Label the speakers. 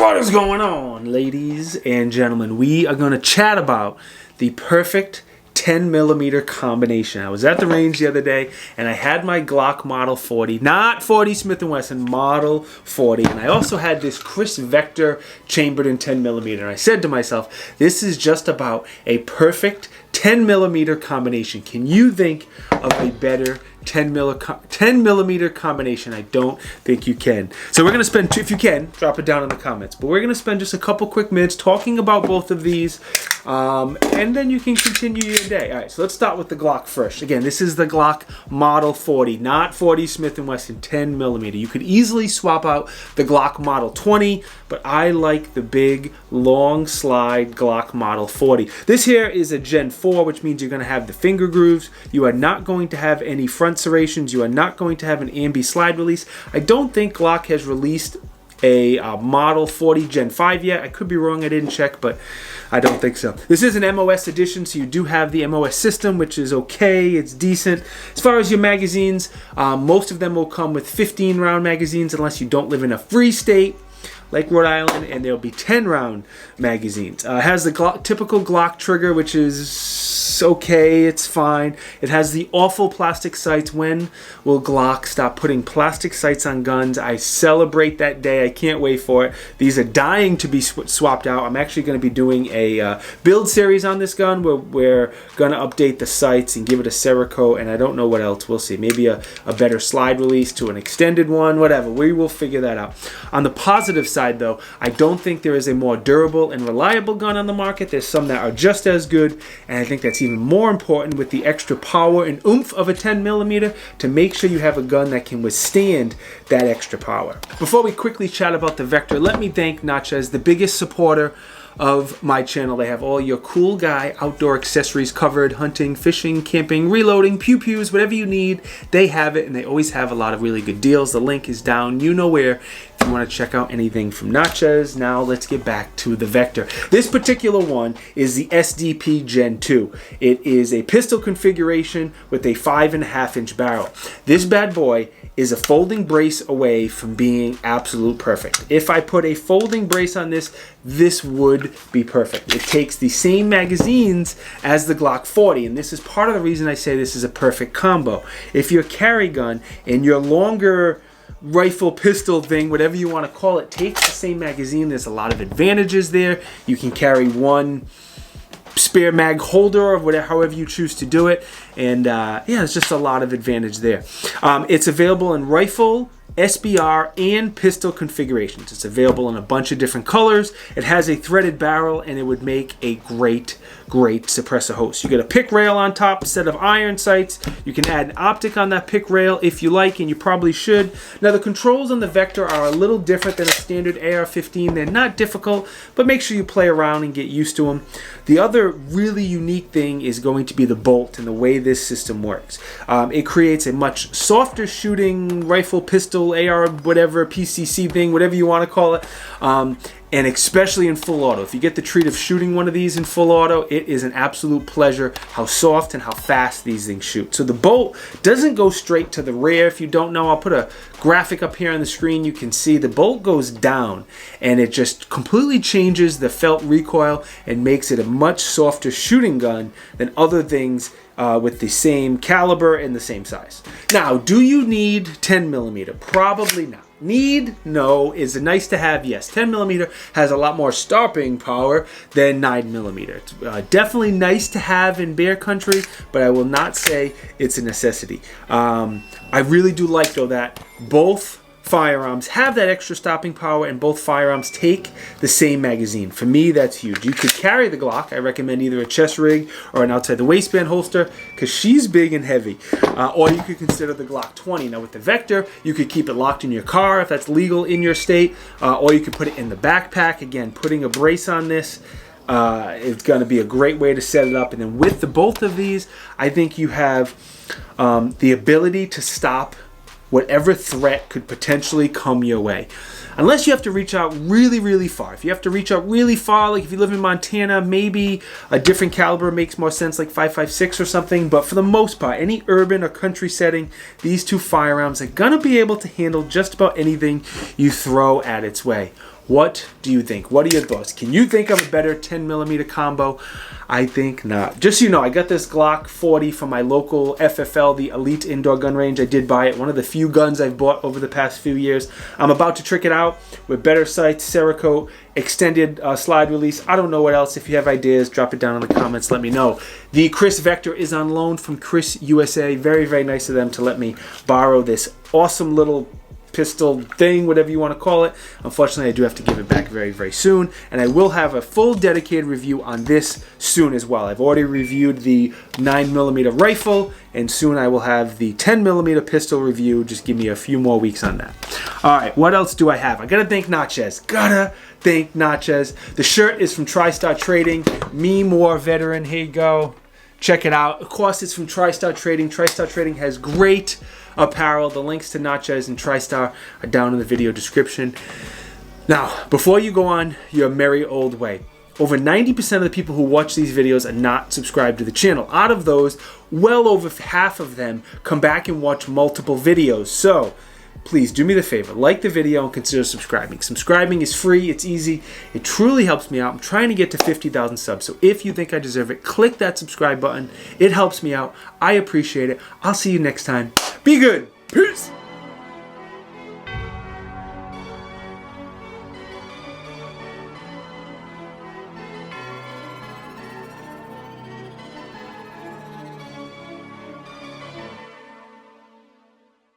Speaker 1: What is going on, ladies and gentlemen? We are going to chat about the perfect 10mm combination. I was at the range the other day and I had my Glock Model 40, not 40 Smith & Wesson, Model 40, and I also had this Kriss Vector chambered in 10mm, and I said to myself, this is just about a perfect 10mm combination. Can you think of a better 10mm combination? I don't think you can. So we're going to spend, if you can, drop it down in the comments. But we're going to spend just a couple quick minutes talking about both of these, and then you can continue your day. All right, so let's start with the Glock first. Again, this is the Glock Model 40, not 40 Smith & Wesson, 10mm. You could easily swap out the Glock Model 20, but I like the big, long slide Glock Model 40. This here is a Gen 4, which means you're going to have the finger grooves. You are not going to have any front serrations. You are not going to have an ambi slide release. I don't think Glock has released a Model 40 Gen 5 yet. I could be wrong, I didn't check, but I don't think so. This is an MOS edition, so you do have the MOS system, which is okay, it's decent. As far as your magazines, most of them will come with 15 round magazines unless you don't live in a free state like Rhode Island, and there'll be 10 round magazines. It has the typical Glock trigger, which is okay, it's fine. It has the awful plastic sights. When will Glock stop putting plastic sights on guns? I celebrate that day. I can't wait for it. These are dying to be swapped out. I'm actually going to be doing a build series on this gun where we're going to update the sights and give it a Cerakote, and I don't know what else. We'll see. Maybe a better slide release to an extended one, whatever. We will figure that out. On the positive side, though, I don't think there is a more durable and reliable gun on the market. There's some that are just as good, and I think that's even more important with the extra power and oomph of a 10mm to make sure you have a gun that can withstand that extra power. Before we quickly chat about the Vector, let me thank Natchez, the biggest supporter of my channel. They have all your cool guy outdoor accessories covered: hunting, fishing, camping, reloading, pew-pews, whatever you need, they have it, and they always have a lot of really good deals. The link is down, you know where, if you want to check out anything from Natchez. Now let's get back to the Vector. This particular one is the SDP Gen 2. It is a pistol configuration with a 5.5-inch barrel. This bad boy is a folding brace away from being absolute perfect. If I put a folding brace on this, this would be perfect. It takes the same magazines as the Glock 40, and this is part of the reason I say this is a perfect combo. If your carry gun and your longer rifle, pistol thing, whatever you want to call it, takes the same magazine, there's a lot of advantages there. You can carry one spare mag holder or whatever, however you choose to do it, and yeah, there's just a lot of advantage there. It's available in rifle, SBR, and pistol configurations. It's available in a bunch of different colors. It has a threaded barrel, and it would make a great suppressor host. You get a pick rail on top instead of iron sights. You can add an optic on that pick rail if you like, and you probably should. Now, the controls on the Vector are a little different than a standard AR-15. They're not difficult, but make sure you play around and get used to them. The other really unique thing is going to be the bolt and the way this system works. It creates a much softer shooting rifle, pistol, AR, whatever, PCC thing, whatever you want to call it, and especially in full auto. If you get the treat of shooting one of these in full auto, it is an absolute pleasure how soft and how fast these things shoot. So the bolt doesn't go straight to the rear. If you don't know, I'll put a graphic up here on the screen. You can see the bolt goes down, and it just completely changes the felt recoil and makes it a much softer shooting gun than other things with the same caliber and the same size. Now, do you need 10mm? Probably not. Need? No. Is it nice to have? Yes. 10mm has a lot more stopping power than 9mm. It's definitely nice to have in bear country, but I will not say it's a necessity. I really do like, though, that both firearms have that extra stopping power, and both firearms take the same magazine. For me, that's huge. You could carry the Glock. I recommend either a chest rig or an outside the waistband holster, because she's big and heavy. Or you could consider the Glock 20. Now with the Vector, you could keep it locked in your car if that's legal in your state, or you could put it in the backpack. Again, putting a brace on this, it's going to be a great way to set it up. And then with both of these, I think you have the ability to stop whatever threat could potentially come your way. Unless you have to reach out really far. If you have to reach out really far, like if you live in Montana, maybe a different caliber makes more sense, like 5.56 or something. But for the most part, any urban or country setting, these two firearms are gonna be able to handle just about anything you throw at its way. What do you think? What are your thoughts? Can you think of a better 10mm combo? I think not. Just so you know, I got this Glock 40 from my local FFL, the Elite Indoor Gun Range. I did buy it. One of the few guns I've bought over the past few years. I'm about to trick it out with better sights, Cerakote, extended slide release. I don't know what else. If you have ideas, drop it down in the comments. Let me know. The Kriss Vector is on loan from Kriss USA. Very, very nice of them to let me borrow this awesome little pistol thing, whatever you want to call it. Unfortunately, I do have to give it back very, very soon, and I will have a full dedicated review on this soon as well. I've already reviewed the 9mm rifle, and soon I will have the 10mm pistol review. Just give me a few more weeks on that. All right, what else do I have? I gotta thank Natchez. The shirt is from TriStar Trading. Me More Veteran. Here you go. Check it out. Of course, it's from TriStar Trading. TriStar Trading has great apparel. The links to Natchez and TriStar are down in the video description. Now, before you go on your merry old way, over 90% of the people who watch these videos are not subscribed to the channel. Out of those, well over half of them come back and watch multiple videos. So, please do me the favor, like the video and consider subscribing. Subscribing is free, it's easy, it truly helps me out. I'm trying to get to 50,000 subs, so if you think I deserve it, click that subscribe button. It helps me out. I appreciate it. I'll see you next time. Be good. Peace.